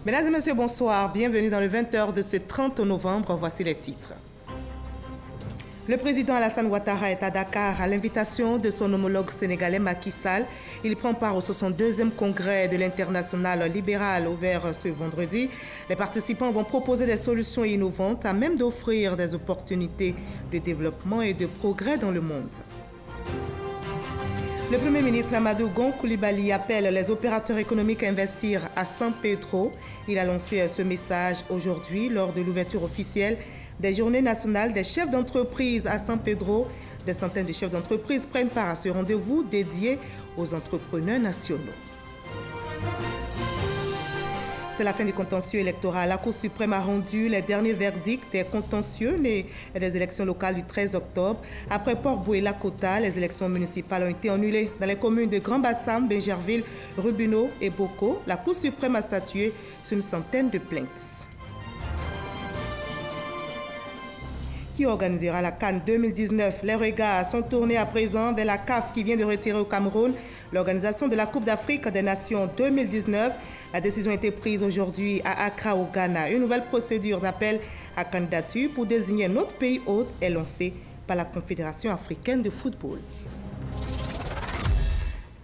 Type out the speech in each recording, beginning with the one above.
Mesdames et messieurs, bonsoir. Bienvenue dans le 20h de ce 30 novembre. Voici les titres. Le président Alassane Ouattara est à Dakar à l'invitation de son homologue sénégalais Macky Sall. Il prend part au 62e congrès de l'Internationale libérale ouvert ce vendredi. Les participants vont proposer des solutions innovantes à même d'offrir des opportunités de développement et de progrès dans le monde. Le Premier ministre Amadou Gon Coulibaly appelle les opérateurs économiques à investir à San Pedro. Il a lancé ce message aujourd'hui lors de l'ouverture officielle des journées nationales des chefs d'entreprise à San Pedro. Des centaines de chefs d'entreprise prennent part à ce rendez-vous dédié aux entrepreneurs nationaux. C'est la fin du contentieux électoral. La Cour suprême a rendu les derniers verdicts des contentieux des élections locales du 13 octobre. Après Port-Boué-Lakota, les élections municipales ont été annulées dans les communes de Grand-Bassam, Bingerville, Rubino et Boko. La Cour suprême a statué sur une centaine de plaintes. Qui organisera la CAN 2019. Les regards sont tournés à présent vers la CAF qui vient de retirer au Cameroun l'organisation de la Coupe d'Afrique des Nations 2019. La décision a été prise aujourd'hui à Accra au Ghana. Une nouvelle procédure d'appel à candidature pour désigner un autre pays hôte est lancée par la Confédération africaine de football.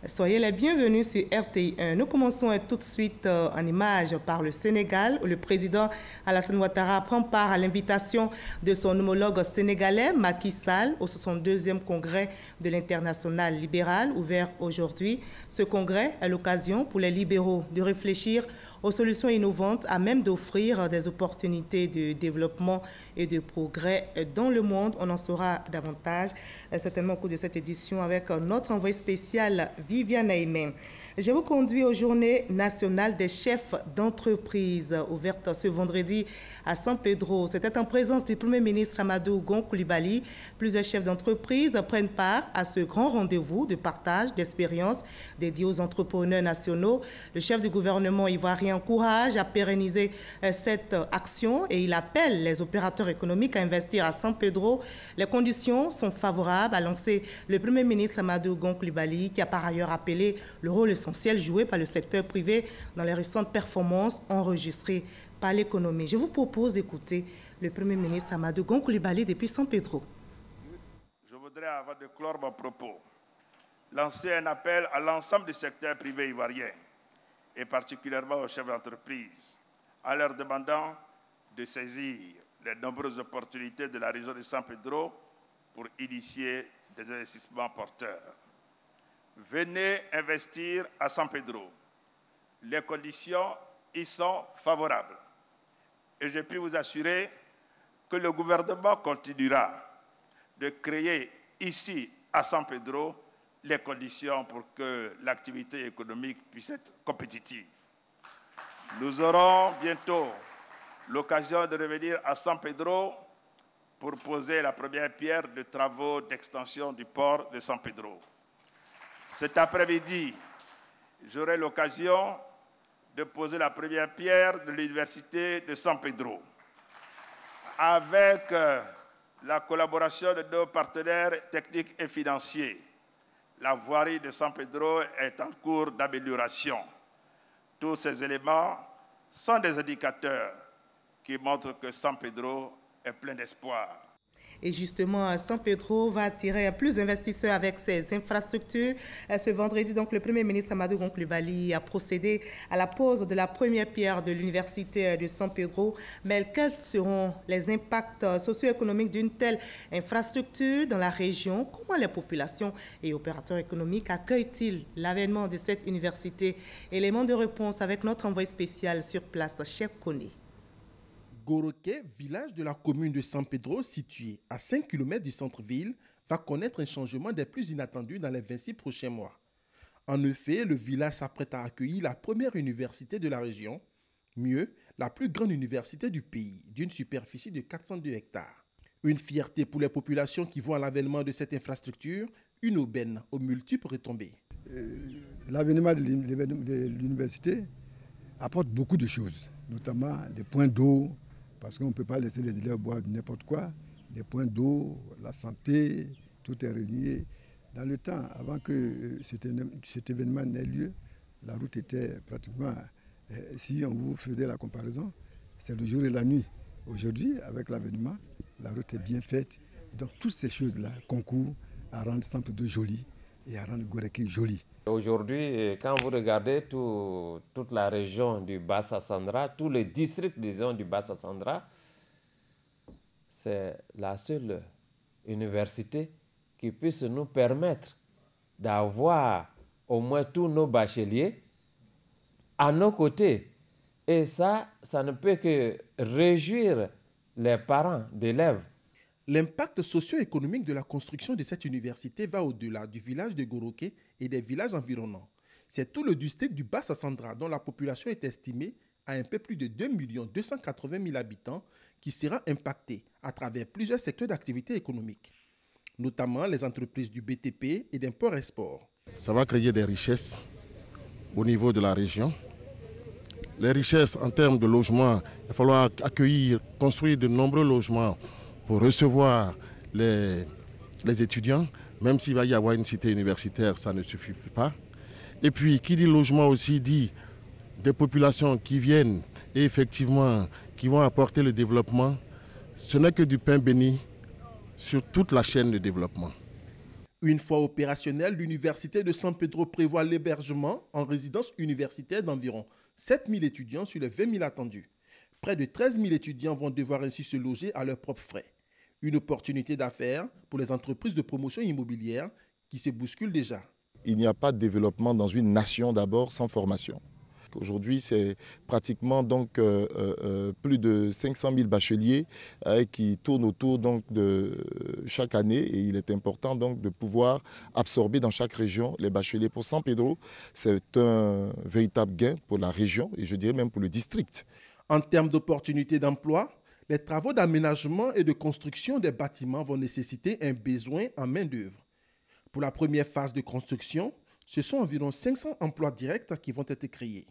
Soyez les bienvenus sur RTI1. Nous commençons tout de suite en images par le Sénégal, où le président Alassane Ouattara prend part à l'invitation de son homologue sénégalais Macky Sall au 62e congrès de l'Internationale libérale ouvert aujourd'hui. Ce congrès est l'occasion pour les libéraux de réfléchir aux solutions innovantes à même d'offrir des opportunités de développement et de progrès dans le monde. On en saura davantage certainement au cours de cette édition avec notre envoyé spécial Viviane Aimé. Je vous conduis aux Journées nationales des chefs d'entreprise ouvertes ce vendredi à San Pedro. C'était en présence du Premier ministre Amadou Gon Coulibaly. Plusieurs chefs d'entreprise prennent part à ce grand rendez-vous de partage d'expériences dédié aux entrepreneurs nationaux. Le chef du gouvernement ivoirien encourage à pérenniser cette action et il appelle les opérateurs économiques à investir à San Pedro. Les conditions sont favorables, a lancé le Premier ministre Amadou Gon Coulibaly, qui a par ailleurs appelé le rôle essentiel joué par le secteur privé dans les récentes performances enregistrées par l'économie. Je vous propose d'écouter le Premier ministre Amadou Gon Coulibaly depuis San Pedro. Je voudrais, avant de clore mon propos, lancer un appel à l'ensemble du secteur privé ivoirien et particulièrement aux chefs d'entreprise, en leur demandant de saisir les nombreuses opportunités de la région de San Pedro pour initier des investissements porteurs. Venez investir à San Pedro. Les conditions y sont favorables. Et je puis vous assurer que le gouvernement continuera de créer ici, à San Pedro, les conditions pour que l'activité économique puisse être compétitive. Nous aurons bientôt l'occasion de revenir à San Pedro pour poser la première pierre de travaux d'extension du port de San Pedro. Cet après-midi, j'aurai l'occasion de poser la première pierre de l'université de San Pedro. Avec la collaboration de nos partenaires techniques et financiers, la voirie de San Pedro est en cours d'amélioration. Tous ces éléments sont des indicateurs qui montrent que San Pedro est plein d'espoir. Et justement, San Pedro va attirer plus d'investisseurs avec ses infrastructures. Ce vendredi, donc, le Premier ministre Amadou Gon Coulibaly a procédé à la pose de la première pierre de l'université de San Pedro. Mais quels seront les impacts socio-économiques d'une telle infrastructure dans la région? Comment les populations et opérateurs économiques accueillent-ils l'avènement de cette université? Élément de réponse avec notre envoyé spécial sur place, Cheikh Koné. Goroké, village de la commune de San Pedro, situé à 5 km du centre-ville, va connaître un changement des plus inattendus dans les 26 prochains mois. En effet, le village s'apprête à accueillir la première université de la région, mieux, la plus grande université du pays, d'une superficie de 402 hectares. Une fierté pour les populations qui voient l'avènement de cette infrastructure, une aubaine aux multiples retombées. L'avènement de l'université apporte beaucoup de choses, notamment des points d'eau, parce qu'on ne peut pas laisser les élèves boire n'importe quoi, des points d'eau, la santé, tout est réuni. Dans le temps, avant que cet événement n'ait lieu, la route était pratiquement Si on vous faisait la comparaison, c'est le jour et la nuit. Aujourd'hui, avec l'avènement, la route est bien faite. Donc toutes ces choses-là concourent à rendre Saint-Pedro joli et à rendre Goreké joli. Aujourd'hui, quand vous regardez toute la région du Bassa-Sandra, tous les districts, disons, du Bassa-Sandra, c'est la seule université qui puisse nous permettre d'avoir au moins tous nos bacheliers à nos côtés. Et ça ne peut que réjouir les parents d'élèves. L'impact socio-économique de la construction de cette université va au-delà du village de Goroké et des villages environnants. C'est tout le district du Bassa-Sandra, dont la population est estimée à un peu plus de 2 280 000 habitants, qui sera impacté à travers plusieurs secteurs d'activité économique, notamment les entreprises du BTP et d'import-export. Ça va créer des richesses au niveau de la région. Les richesses en termes de logement, il va falloir accueillir, construire de nombreux logements pour recevoir les étudiants, même s'il va y avoir une cité universitaire, ça ne suffit pas. Et puis, qui dit logement aussi dit des populations qui viennent et effectivement qui vont apporter le développement. Ce n'est que du pain béni sur toute la chaîne de développement. Une fois opérationnelle, l'université de San Pedro prévoit l'hébergement en résidence universitaire d'environ 7 000 étudiants sur les 20 000 attendus. Près de 13 000 étudiants vont devoir ainsi se loger à leurs propres frais. Une opportunité d'affaires pour les entreprises de promotion immobilière qui se bousculent déjà. Il n'y a pas de développement dans une nation d'abord sans formation. Aujourd'hui, c'est pratiquement donc, plus de 500 000 bacheliers qui tournent autour donc, de chaque année. Et il est important donc, de pouvoir absorber dans chaque région les bacheliers. Pour San Pedro, c'est un véritable gain pour la région et je dirais même pour le district. En termes d'opportunités d'emploi, les travaux d'aménagement et de construction des bâtiments vont nécessiter un besoin en main-d'œuvre. Pour la première phase de construction, ce sont environ 500 emplois directs qui vont être créés.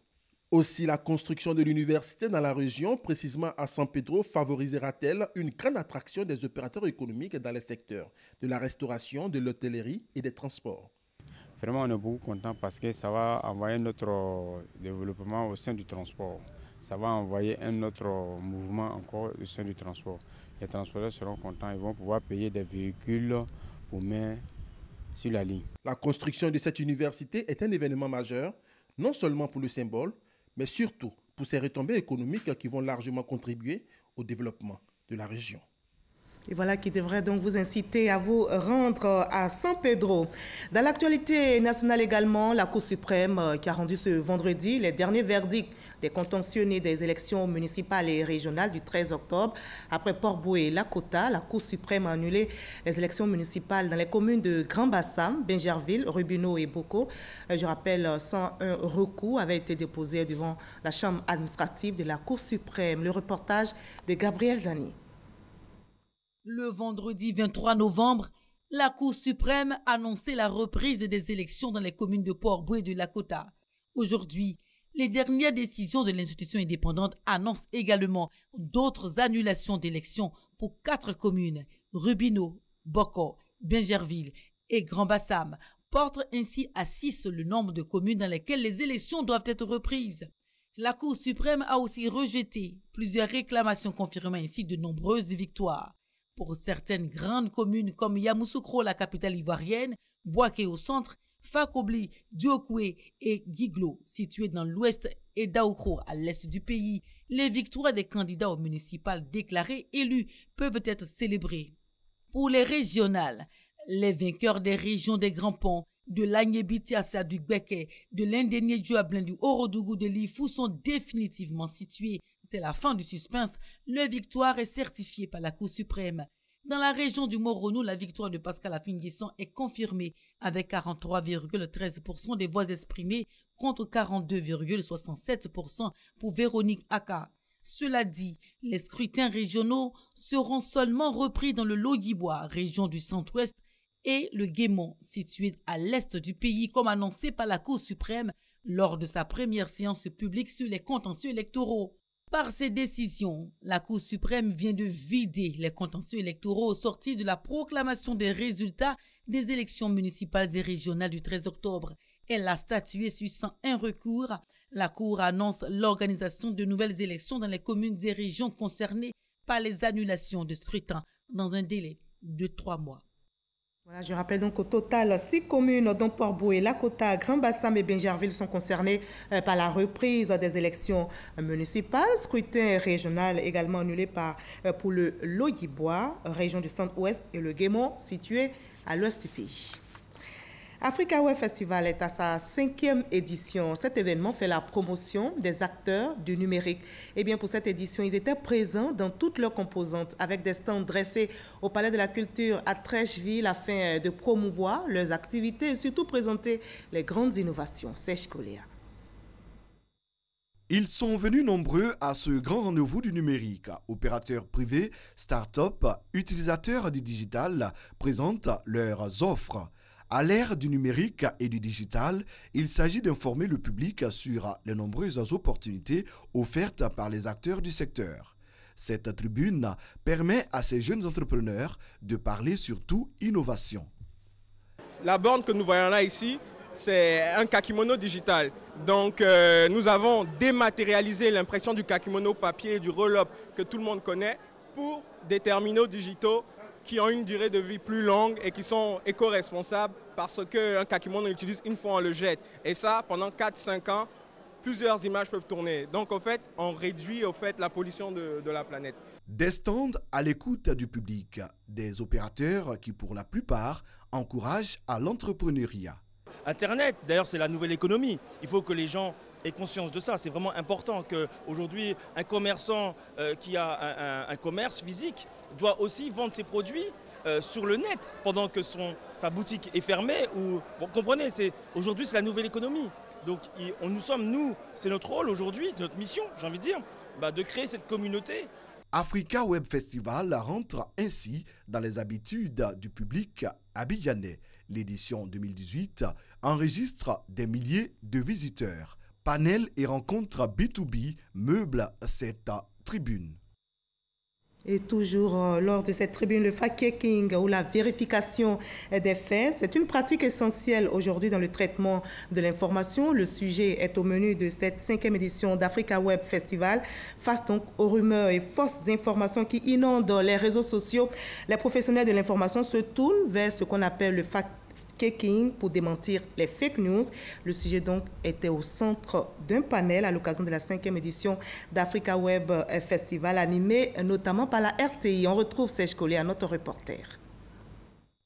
Aussi, la construction de l'université dans la région, précisément à San Pedro, favorisera-t-elle une grande attraction des opérateurs économiques dans les secteurs de la restauration, de l'hôtellerie et des transports. Vraiment, on est beaucoup content parce que ça va envoyer notre développement au sein du transport. Ça va envoyer un autre mouvement encore au sein du transport. Les transporteurs seront contents, ils vont pouvoir payer des véhicules pour mettre sur la ligne. La construction de cette université est un événement majeur, non seulement pour le symbole, mais surtout pour ses retombées économiques qui vont largement contribuer au développement de la région. Et voilà qui devrait donc vous inciter à vous rendre à San Pedro. Dans l'actualité nationale également, la Cour suprême qui a rendu ce vendredi les derniers verdicts des contentieux nés des élections municipales et régionales du 13 octobre. Après Port-Boué et Lakota, la Cour suprême a annulé les élections municipales dans les communes de Grand-Bassam, Bingerville, Rubino et Boko. Je rappelle, 101 recours avaient été déposés devant la Chambre administrative de la Cour suprême. Le reportage de Gabriel Zani. Le vendredi 23 novembre, la Cour suprême a annoncé la reprise des élections dans les communes de Port-Boué et de Lakota. Aujourd'hui, les dernières décisions de l'institution indépendante annoncent également d'autres annulations d'élections pour 4 communes, Rubino, Boko, Bingerville et Grand-Bassam, portent ainsi à 6 le nombre de communes dans lesquelles les élections doivent être reprises. La Cour suprême a aussi rejeté plusieurs réclamations confirmant ainsi de nombreuses victoires. Pour certaines grandes communes comme Yamoussoukro, la capitale ivoirienne, Bouaké au centre, Fakobli, Diokoué et Guiglo, situés dans l'ouest, et Daoukro à l'est du pays, les victoires des candidats aux municipales déclarés élus peuvent être célébrées. Pour les régionales, les vainqueurs des régions des Grands Ponts, de l'Agnébitiassa du Gbeke, de l'Indénié Djuablin du Orodougou de Lifou sont définitivement situés. C'est la fin du suspense. Leur victoire est certifiée par la Cour suprême. Dans la région du Moronou, la victoire de Pascal Affinguesson est confirmée avec 43,13% des voix exprimées contre 42,67% pour Véronique Aka. Cela dit, les scrutins régionaux seront seulement repris dans le Logibwa, région du centre-ouest, et le Guémont, situé à l'est du pays, comme annoncé par la Cour suprême lors de sa première séance publique sur les contentieux électoraux. Par ces décisions, la Cour suprême vient de vider les contentieux électoraux sortis de la proclamation des résultats des élections municipales et régionales du 13 octobre. Elle a statué sur 101 recours, La Cour annonce l'organisation de nouvelles élections dans les communes et régions concernées par les annulations de scrutin dans un délai de 3 mois. Voilà, je rappelle donc au total, 6 communes dont Port-Bouët, Lakota, Grand-Bassam et Bingerville sont concernées par la reprise des élections municipales. Scrutin régional également annulé pour le Logibois, région du centre-ouest, et le Guémont, situé à l'ouest du pays. Africa Web Festival est à sa 5e édition. Cet événement fait la promotion des acteurs du numérique. Et bien pour cette édition, ils étaient présents dans toutes leurs composantes avec des stands dressés au Palais de la Culture à Trècheville afin de promouvoir leurs activités et surtout présenter les grandes innovations. Serge Coléa. Ils sont venus nombreux à ce grand rendez-vous du numérique. Opérateurs privés, start-up, utilisateurs du digital présentent leurs offres. À l'ère du numérique et du digital, il s'agit d'informer le public sur les nombreuses opportunités offertes par les acteurs du secteur. Cette tribune permet à ces jeunes entrepreneurs de parler surtout innovation. La borne que nous voyons là ici, c'est un kakimono digital. Donc nous avons dématérialisé l'impression du kakimono papier et du roll-up que tout le monde connaît pour des terminaux digitaux qui ont une durée de vie plus longue et qui sont éco-responsables parce qu'un kakimono utilise une fois on le jette. Et ça, pendant 4-5 ans, plusieurs images peuvent tourner. Donc en fait, on réduit la pollution de la planète. Des stands à l'écoute du public, des opérateurs qui pour la plupart encouragent à l'entrepreneuriat. Internet, d'ailleurs, c'est la nouvelle économie. Il faut que les gens aient conscience de ça. C'est vraiment important qu'aujourd'hui, un commerçant qui a un commerce physique doit aussi vendre ses produits sur le net pendant que sa boutique est fermée. Vous comprenez, aujourd'hui, c'est la nouvelle économie. Donc, c'est notre rôle aujourd'hui, notre mission, j'ai envie de dire, de créer cette communauté. Africa Web Festival rentre ainsi dans les habitudes du public abidjanais. L'édition 2018 enregistre des milliers de visiteurs. Panels et rencontres B2B meublent cette tribune. Et toujours lors de cette tribune, le fact-checking ou la vérification des faits, c'est une pratique essentielle aujourd'hui dans le traitement de l'information. Le sujet est au menu de cette 5e édition d'Africa Web Festival. Face donc aux rumeurs et fausses informations qui inondent les réseaux sociaux, les professionnels de l'information se tournent vers ce qu'on appelle le fact-checking pour démentir les fake news. Le sujet donc était au centre d'un panel à l'occasion de la 5e édition d'Africa Web Festival, animé notamment par la RTI. On retrouve Serge Coléa, notre reporter.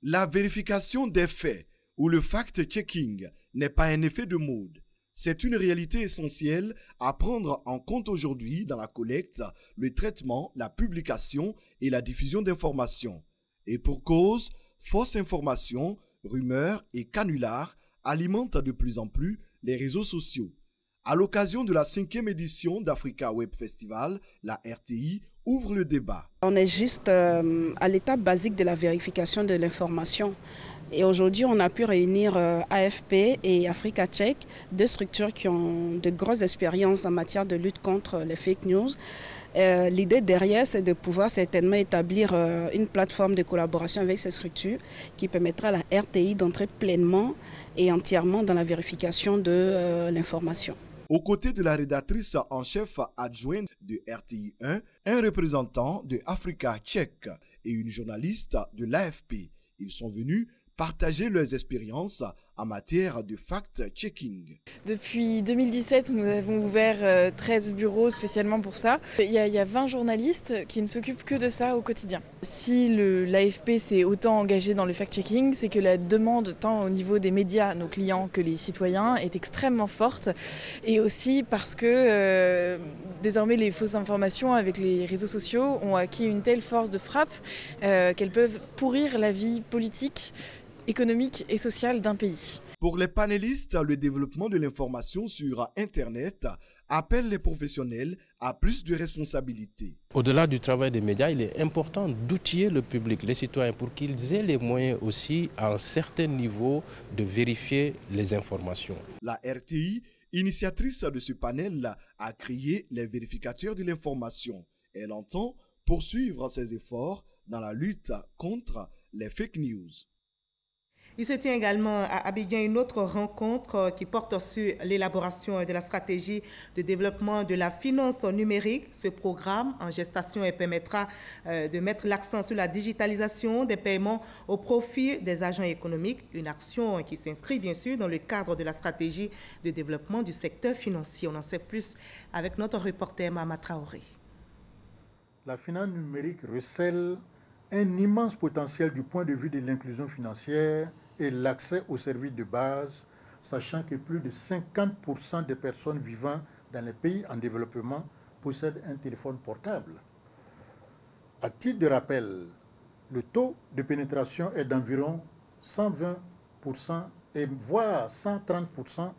La vérification des faits ou le fact-checking n'est pas un effet de mode. C'est une réalité essentielle à prendre en compte aujourd'hui dans la collecte, le traitement, la publication et la diffusion d'informations. Et pour cause, fausses informations, rumeurs et canulars alimentent de plus en plus les réseaux sociaux. À l'occasion de la 5e édition d'Africa Web Festival, la RTI ouvre le débat. On est juste à l'étape basique de la vérification de l'information. Et aujourd'hui, on a pu réunir AFP et Africa Check, deux structures qui ont de grosses expériences en matière de lutte contre les fake news. L'idée derrière, c'est de pouvoir certainement établir une plateforme de collaboration avec ces structures qui permettra à la RTI d'entrer pleinement et entièrement dans la vérification de l'information. Aux côtés de la rédactrice en chef adjointe de RTI 1, un représentant de Africa Check et une journaliste de l'AFP, ils sont venus partager leurs expériences en matière de fact-checking. Depuis 2017, nous avons ouvert 13 bureaux spécialement pour ça. Il y a 20 journalistes qui ne s'occupent que de ça au quotidien. Si l'AFP s'est autant engagé dans le fact-checking, c'est que la demande, tant au niveau des médias, nos clients, que les citoyens, est extrêmement forte. Et aussi parce que désormais les fausses informations avec les réseaux sociaux ont acquis une telle force de frappe qu'elles peuvent pourrir la vie politique, économique et sociale d'un pays. Pour les panélistes, le développement de l'information sur Internet appelle les professionnels à plus de responsabilités. Au-delà du travail des médias, il est important d'outiller le public, les citoyens, pour qu'ils aient les moyens aussi, à un certain niveau, de vérifier les informations. La RTI, initiatrice de ce panel, a créé les vérificateurs de l'information. Elle entend poursuivre ses efforts dans la lutte contre les fake news. Il se tient également à Abidjan une autre rencontre qui porte sur l'élaboration de la stratégie de développement de la finance numérique. Ce programme en gestation permettra de mettre l'accent sur la digitalisation des paiements au profit des agents économiques, une action qui s'inscrit bien sûr dans le cadre de la stratégie de développement du secteur financier. On en sait plus avec notre reporter Mama Traoré. La finance numérique recèle un immense potentiel du point de vue de l'inclusion financière et l'accès aux services de base, sachant que plus de 50% des personnes vivant dans les pays en développement possèdent un téléphone portable. À titre de rappel, le taux de pénétration est d'environ 120% et voire 130%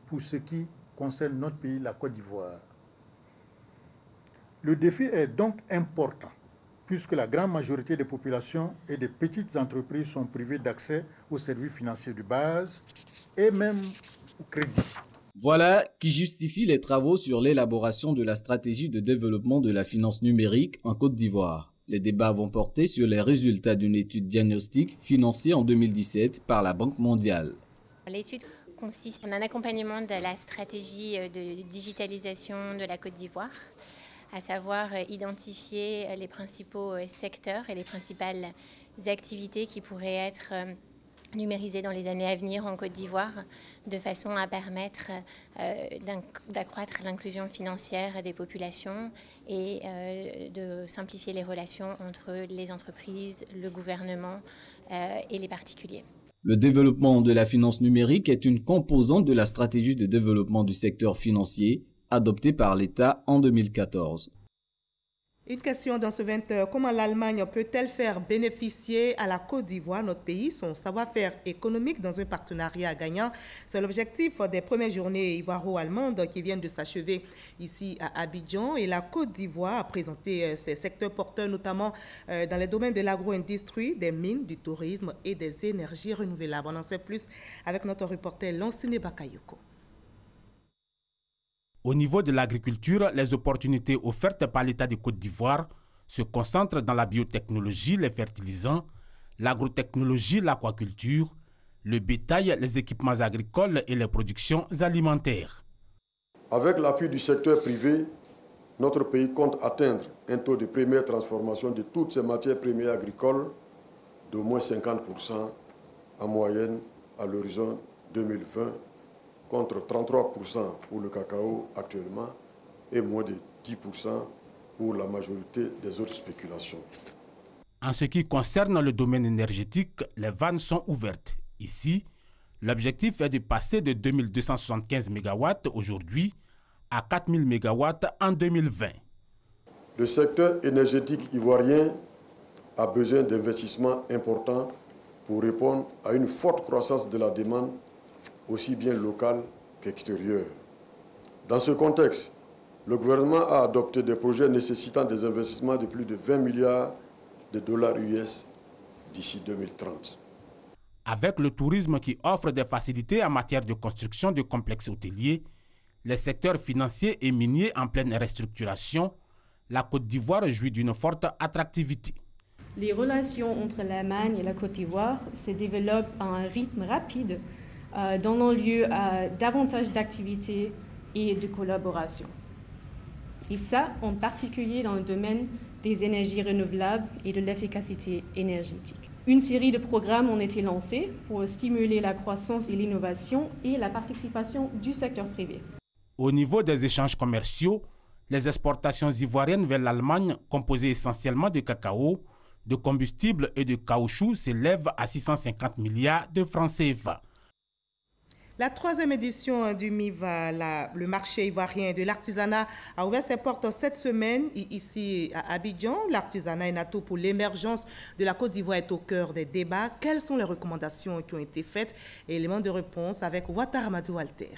pour ce qui concerne notre pays, la Côte d'Ivoire. Le défi est donc important, puisque la grande majorité des populations et des petites entreprises sont privées d'accès aux services financiers de base et même au crédit. Voilà qui justifie les travaux sur l'élaboration de la stratégie de développement de la finance numérique en Côte d'Ivoire. Les débats vont porter sur les résultats d'une étude diagnostique financée en 2017 par la Banque mondiale. L'étude consiste en un accompagnement de la stratégie de digitalisation de la Côte d'Ivoire, à savoir identifier les principaux secteurs et les principales activités qui pourraient être numérisées dans les années à venir en Côte d'Ivoire, de façon à permettre d'accroître l'inclusion financière des populations et de simplifier les relations entre les entreprises, le gouvernement et les particuliers. Le développement de la finance numérique est une composante de la stratégie de développement du secteur financier adopté par l'État en 2014. Une question dans ce 20h. Comment l'Allemagne peut-elle faire bénéficier à la Côte d'Ivoire, notre pays, son savoir-faire économique dans un partenariat gagnant? C'est l'objectif des premières journées ivoiro-allemandes qui viennent de s'achever ici à Abidjan. Et la Côte d'Ivoire a présenté ses secteurs porteurs, notamment dans les domaines de l'agro-industrie, des mines, du tourisme et des énergies renouvelables. On en sait plus avec notre reporter Lansine Bakayoko. Au niveau de l'agriculture, les opportunités offertes par l'État de Côte d'Ivoire se concentrent dans la biotechnologie, les fertilisants, l'agrotechnologie, l'aquaculture, le bétail, les équipements agricoles et les productions alimentaires. Avec l'appui du secteur privé, notre pays compte atteindre un taux de première transformation de toutes ces matières premières agricoles d'au moins 50% en moyenne à l'horizon 2020, contre 33% pour le cacao actuellement et moins de 10% pour la majorité des autres spéculations. En ce qui concerne le domaine énergétique, les vannes sont ouvertes. Ici, l'objectif est de passer de 2275 MW aujourd'hui à 4000 MW en 2020. Le secteur énergétique ivoirien a besoin d'investissements importants pour répondre à une forte croissance de la demande aussi bien local qu'extérieur. Dans ce contexte, le gouvernement a adopté des projets nécessitant des investissements de plus de 20 milliards de dollars US d'ici 2030. Avec le tourisme qui offre des facilités en matière de construction de complexes hôteliers, les secteurs financiers et miniers en pleine restructuration, la Côte d'Ivoire jouit d'une forte attractivité. Les relations entre l'Allemagne et la Côte d'Ivoire se développent à un rythme rapide, donnant lieu à davantage d'activités et de collaboration. Et ça, en particulier dans le domaine des énergies renouvelables et de l'efficacité énergétique. Une série de programmes ont été lancés pour stimuler la croissance et l'innovation et la participation du secteur privé. Au niveau des échanges commerciaux, les exportations ivoiriennes vers l'Allemagne, composées essentiellement de cacao, de combustible et de caoutchouc, s'élèvent à 650 milliards de francs CFA. La troisième édition du MIVA, le marché ivoirien de l'artisanat, a ouvert ses portes cette semaine ici à Abidjan. L'artisanat est un atout pour l'émergence de la Côte d'Ivoire est au cœur des débats. Quelles sont les recommandations qui ont été faites? Éléments de réponse avec Ouattara Amadou Alter.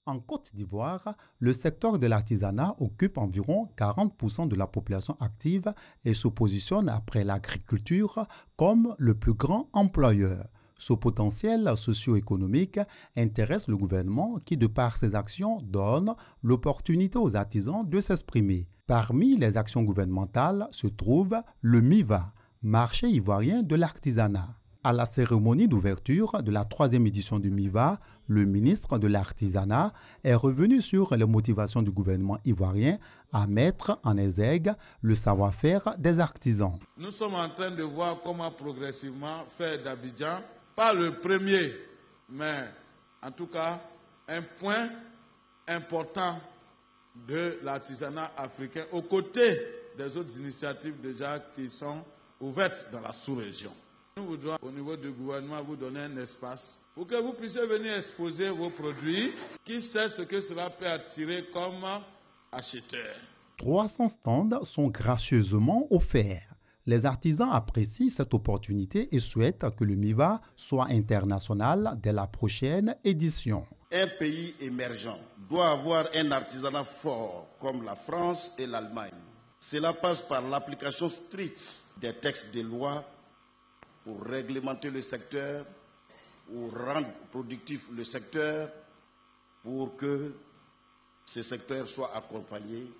En Côte d'Ivoire, le secteur de l'artisanat occupe environ 40% de la population active et se positionne après l'agriculture comme le plus grand employeur. Ce potentiel socio-économique intéresse le gouvernement qui, de par ses actions, donne l'opportunité aux artisans de s'exprimer. Parmi les actions gouvernementales se trouve le MIVA, marché ivoirien de l'artisanat. À la cérémonie d'ouverture de la 3e édition du MIVA, le ministre de l'Artisanat est revenu sur les motivations du gouvernement ivoirien à mettre en exergue le savoir-faire des artisans. Nous sommes en train de voir comment progressivement faire d'Abidjan, pas le premier, mais en tout cas un point important de l'artisanat africain aux côtés des autres initiatives déjà qui sont ouvertes dans la sous-région. Nous voudrons au niveau du gouvernement vous donner un espace pour que vous puissiez venir exposer vos produits. Qui sait ce que cela peut attirer comme acheteurs. 300 stands sont gracieusement offerts. Les artisans apprécient cette opportunité et souhaitent que le MIVA soit international dès la prochaine édition. Un pays émergent doit avoir un artisanat fort comme la France et l'Allemagne. Cela passe par l'application stricte des textes de loi pour réglementer le secteur, pour rendre productif le secteur, pour que ce secteur soit accompagné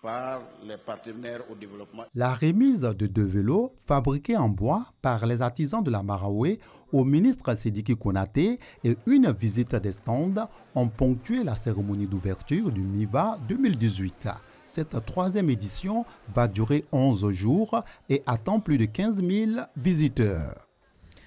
par les partenaires au développement. La remise de 2 vélos fabriqués en bois par les artisans de la Maraoué au ministre Sidiki Konaté et une visite des stands ont ponctué la cérémonie d'ouverture du MIVA 2018. Cette 3e édition va durer 11 jours et attend plus de 15 000 visiteurs.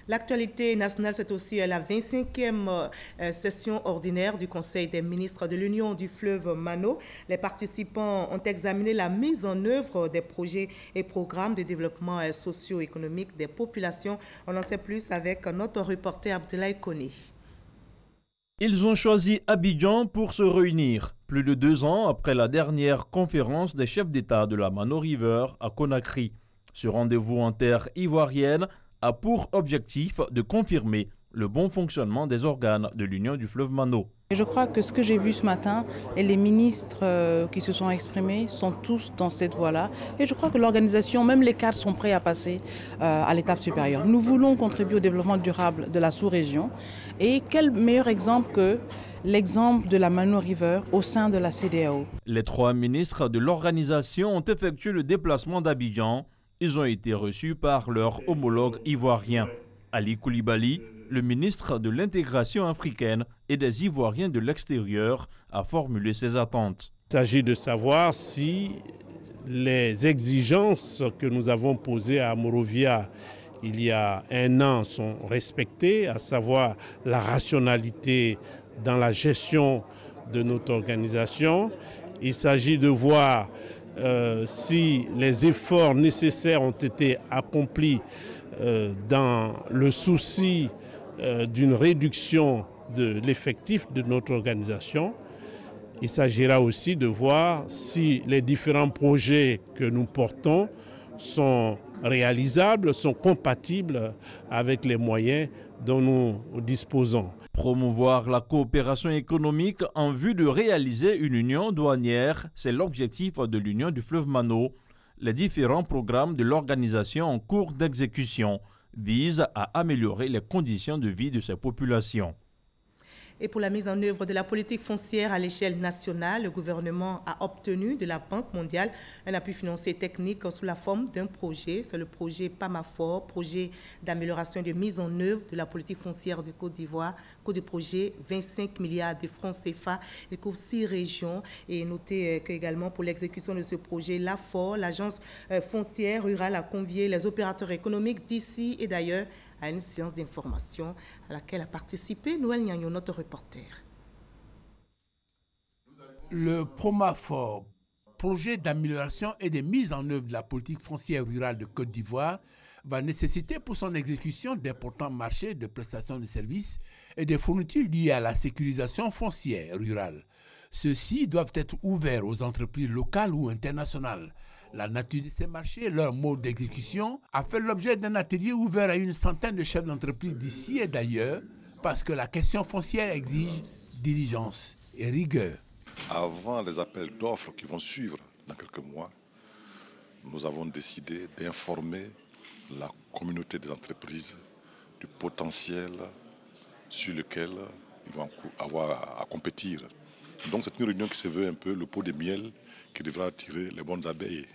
L'actualité nationale, c'est aussi la 25e session ordinaire du Conseil des ministres de l'Union du fleuve Mano. Les participants ont examiné la mise en œuvre des projets et programmes de développement socio-économique des populations. On en sait plus avec notre reporter Abdoulaye Koné. Ils ont choisi Abidjan pour se réunir, plus de 2 ans après la dernière conférence des chefs d'État de la Mano River à Conakry. Ce rendez-vous en terre ivoirienne a pour objectif de confirmer le bon fonctionnement des organes de l'Union du fleuve Mano. Je crois que ce que j'ai vu ce matin et les ministres qui se sont exprimés sont tous dans cette voie-là. Et je crois que l'organisation, même les cadres sont prêts à passer à l'étape supérieure. Nous voulons contribuer au développement durable de la sous-région. Et quel meilleur exemple que l'exemple de la Mano River au sein de la CEDEAO. Les 3 ministres de l'organisation ont effectué le déplacement d'Abidjan. Ils ont été reçus par leur homologue ivoirien. Ali Koulibaly, le ministre de l'intégration africaine et des Ivoiriens de l'extérieur, a formulé ses attentes. Il s'agit de savoir si les exigences que nous avons posées à Monrovia il y a 1 an sont respectées, à savoir la rationalité dans la gestion de notre organisation. Il s'agit de voir si les efforts nécessaires ont été accomplis dans le souci d'une réduction de l'effectif de notre organisation. Il s'agira aussi de voir si les différents projets que nous portons sont réalisables, sont compatibles avec les moyens dont nous disposons. Promouvoir la coopération économique en vue de réaliser une union douanière, c'est l'objectif de l'Union du fleuve Mano. Les différents programmes de l'organisation en cours d'exécution visent à améliorer les conditions de vie de ces populations. Et pour la mise en œuvre de la politique foncière à l'échelle nationale, le gouvernement a obtenu de la Banque mondiale un appui financier technique sous la forme d'un projet. C'est le projet PAMAFOR, projet d'amélioration et de mise en œuvre de la politique foncière de Côte d'Ivoire. Coût du projet, 25 milliards de francs CFA. Il couvre 6 régions. Et notez qu'également pour l'exécution de ce projet, l'AFOR, l'agence foncière rurale, a convié les opérateurs économiques d'ici et d'ailleurs à une séance d'information à laquelle a participé Noël Nyagno, notre reporter. Le PROMAFOR, projet d'amélioration et de mise en œuvre de la politique foncière rurale de Côte d'Ivoire, va nécessiter pour son exécution d'importants marchés de prestations de services et des fournitures liées à la sécurisation foncière rurale. Ceux-ci doivent être ouverts aux entreprises locales ou internationales. La nature de ces marchés et leur mode d'exécution a fait l'objet d'un atelier ouvert à une centaine de chefs d'entreprise d'ici et d'ailleurs parce que la question foncière exige diligence et rigueur. Avant les appels d'offres qui vont suivre dans quelques mois, nous avons décidé d'informer la communauté des entreprises du potentiel sur lequel ils vont avoir à compétir. Donc c'est une réunion qui se veut un peu le pot de miel qui devra tirer les bonnes abeilles.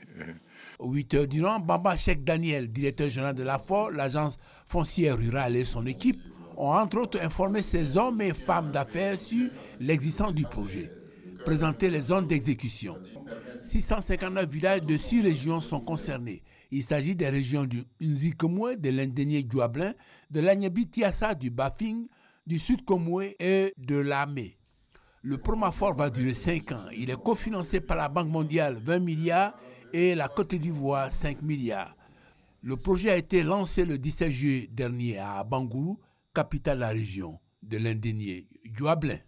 8 heures durant, Bamba Cheikh Daniel, directeur général de l'AFOR, l'agence foncière rurale et son équipe, ont entre autres informé ces hommes et femmes d'affaires sur l'existence du projet. Présenter les zones d'exécution. 659 villages de 6 régions sont concernés. Il s'agit des régions du Nzikomwe, de l'Indénié-Djouablin, de l'Agnabi-Tiassa, du Bafing, du Sud-Komwe et de l'Amé. Le Promafor va durer 5 ans. Il est cofinancé par la Banque mondiale, 20 milliards, et la Côte d'Ivoire, 5 milliards. Le projet a été lancé le 17 juillet dernier à Bangourou, capitale de la région de l'Indénié-Djouablin.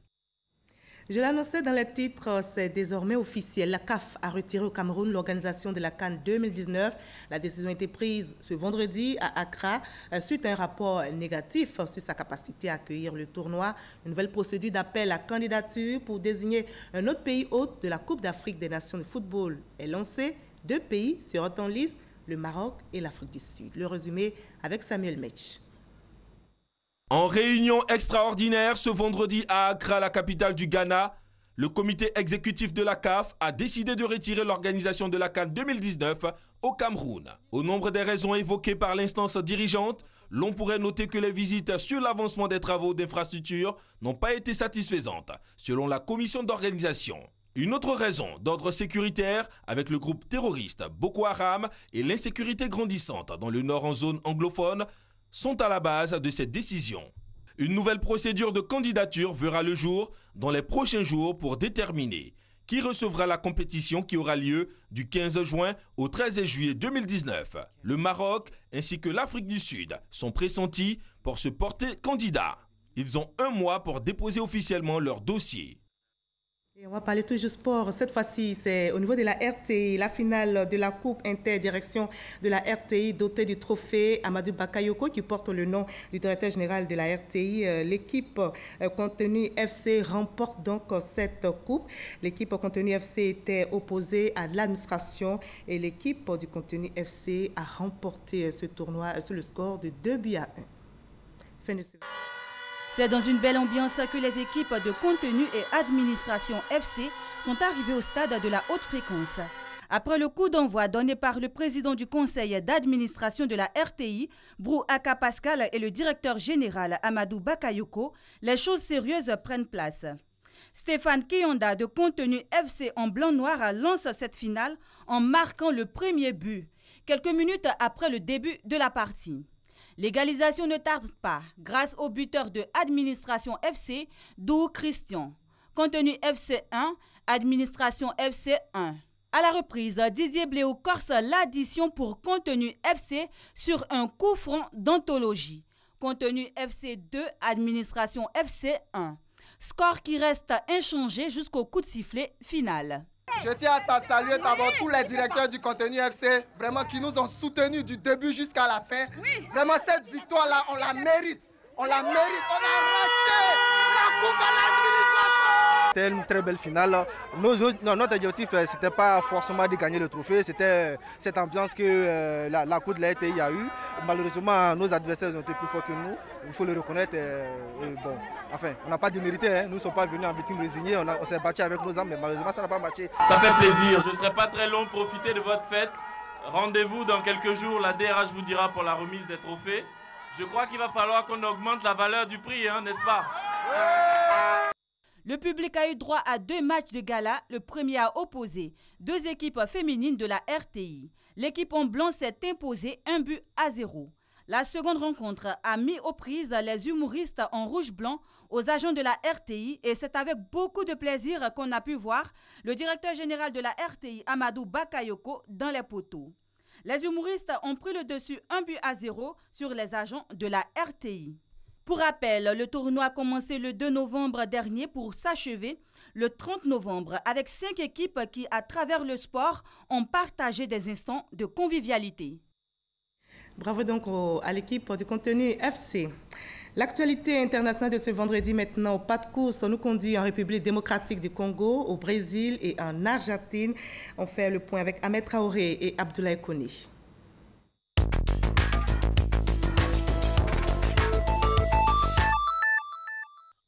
Je l'annonçais dans les titres, c'est désormais officiel. La CAF a retiré au Cameroun l'organisation de la CAN 2019. La décision a été prise ce vendredi à Accra suite à un rapport négatif sur sa capacité à accueillir le tournoi. Une nouvelle procédure d'appel à candidature pour désigner un autre pays hôte de la Coupe d'Afrique des Nations de football est lancée. 2 pays seront en lice, le Maroc et l'Afrique du Sud. Le résumé avec Samuel Metch. En réunion extraordinaire ce vendredi à Accra, la capitale du Ghana, le comité exécutif de la CAF a décidé de retirer l'organisation de la CAN 2019 au Cameroun. Au nombre des raisons évoquées par l'instance dirigeante, l'on pourrait noter que les visites sur l'avancement des travaux d'infrastructure n'ont pas été satisfaisantes, selon la commission d'organisation. Une autre raison d'ordre sécuritaire avec le groupe terroriste Boko Haram et l'insécurité grandissante dans le nord en zone anglophone sont à la base de cette décision. Une nouvelle procédure de candidature verra le jour dans les prochains jours pour déterminer qui recevra la compétition qui aura lieu du 15 juin au 13 juillet 2019. Le Maroc ainsi que l'Afrique du Sud sont pressentis pour se porter candidat. Ils ont 1 mois pour déposer officiellement leur dossier. Et on va parler toujours sport. Cette fois-ci, c'est au niveau de la RTI, la finale de la Coupe interdirection de la RTI dotée du trophée Amadou Bakayoko qui porte le nom du directeur général de la RTI. L'équipe Contenu FC remporte donc cette coupe. L'équipe Contenu FC était opposée à l'administration et l'équipe du Contenu FC a remporté ce tournoi sur le score de 2-1. C'est dans une belle ambiance que les équipes de Contenu et Administration FC sont arrivées au stade de la haute fréquence. Après le coup d'envoi donné par le président du conseil d'administration de la RTI, Brou Aka Pascal, et le directeur général Amadou Bakayoko, les choses sérieuses prennent place. Stéphane Kiyonda de Contenu FC en blanc-noir lance cette finale en marquant le premier but, quelques minutes après le début de la partie. L'égalisation ne tarde pas grâce au buteur de Administration FC, Dou Christian. Contenu FC 1, Administration FC 1. À la reprise, Didier Bléau corse l'addition pour Contenu FC sur un coup franc d'anthologie. Contenu FC 2, Administration FC 1. Score qui reste inchangé jusqu'au coup de sifflet final. Je tiens à saluer d'abord tous les directeurs du Contenu FC, vraiment qui nous ont soutenus du début jusqu'à la fin. Oui. Vraiment cette victoire-là, on la mérite. On la mérite. On a arraché la coupe à l'administration. C'était une très belle finale. Notre objectif, ce n'était pas forcément de gagner le trophée, c'était cette ambiance que la Coupe de la RTI a eue. Malheureusement, nos adversaires ont été plus forts que nous, il faut le reconnaître. Bon, enfin, on n'a pas démérité, hein. Nous ne sommes pas venus en victime résignée, on s'est battu avec nos âmes, mais malheureusement, ça n'a pas matché. Ça fait plaisir, je ne serai pas très long, profitez de votre fête. Rendez-vous dans quelques jours, la DRH vous dira pour la remise des trophées. Je crois qu'il va falloir qu'on augmente la valeur du prix, hein, n'est-ce pas? Le public a eu droit à 2 matchs de gala. Le premier a opposé 2 équipes féminines de la RTI. L'équipe en blanc s'est imposée 1-0. La seconde rencontre a mis aux prises les humoristes en rouge-blanc aux agents de la RTI et c'est avec beaucoup de plaisir qu'on a pu voir le directeur général de la RTI, Amadou Bakayoko, dans les poteaux. Les humoristes ont pris le dessus 1-0 sur les agents de la RTI. Pour rappel, le tournoi a commencé le 2 novembre dernier pour s'achever le 30 novembre avec 5 équipes qui, à travers le sport, ont partagé des instants de convivialité. Bravo donc à l'équipe du Contenu FC. L'actualité internationale de ce vendredi maintenant au pas de course nous conduit en République démocratique du Congo, au Brésil et en Argentine. On fait le point avec Ahmed Traoré et Abdoulaye Koné.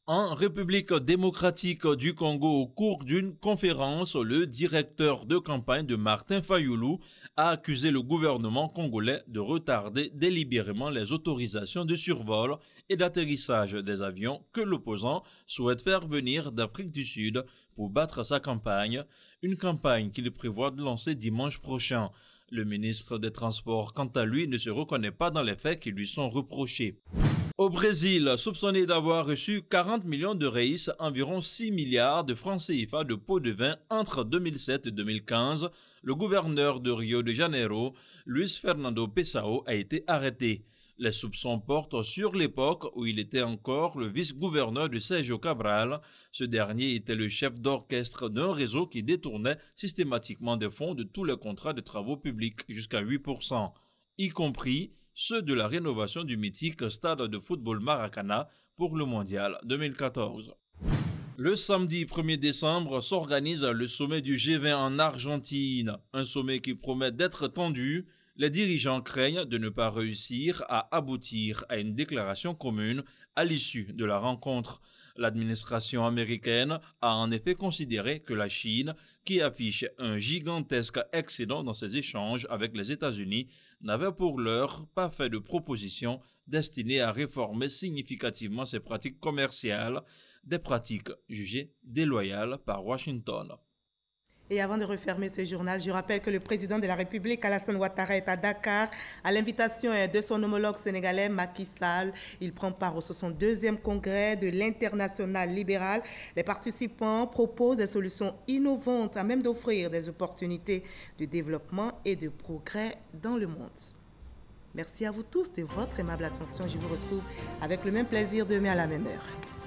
En République démocratique du Congo, au cours d'une conférence, le directeur de campagne de Martin Fayulu a accusé le gouvernement congolais de retarder délibérément les autorisations de survol et d'atterrissage des avions que l'opposant souhaite faire venir d'Afrique du Sud pour battre sa campagne, une campagne qu'il prévoit de lancer dimanche prochain. Le ministre des Transports, quant à lui, ne se reconnaît pas dans les faits qui lui sont reprochés. Au Brésil, soupçonné d'avoir reçu 40 millions de reis, environ 6 milliards de francs CFA de pots de vin entre 2007 et 2015, le gouverneur de Rio de Janeiro, Luiz Fernando Pessao, a été arrêté. Les soupçons portent sur l'époque où il était encore le vice-gouverneur de Sérgio Cabral. Ce dernier était le chef d'orchestre d'un réseau qui détournait systématiquement des fonds de tous les contrats de travaux publics, jusqu'à 8%, y compris ceux de la rénovation du mythique stade de football Maracana pour le Mondial 2014. Le samedi 1er décembre s'organise le sommet du G20 en Argentine, un sommet qui promet d'être tendu. Les dirigeants craignent de ne pas réussir à aboutir à une déclaration commune à l'issue de la rencontre. L'administration américaine a en effet considéré que la Chine, qui affiche un gigantesque excédent dans ses échanges avec les États-Unis, n'avait pour l'heure pas fait de propositions destinées à réformer significativement ses pratiques commerciales, des pratiques jugées déloyales par Washington. Et avant de refermer ce journal, je rappelle que le président de la République, Alassane Ouattara, est à Dakar à l'invitation de son homologue sénégalais, Macky Sall. Il prend part au 62e congrès de l'Internationale libérale. Les participants proposent des solutions innovantes à même d'offrir des opportunités de développement et de progrès dans le monde. Merci à vous tous de votre aimable attention. Je vous retrouve avec le même plaisir demain à la même heure.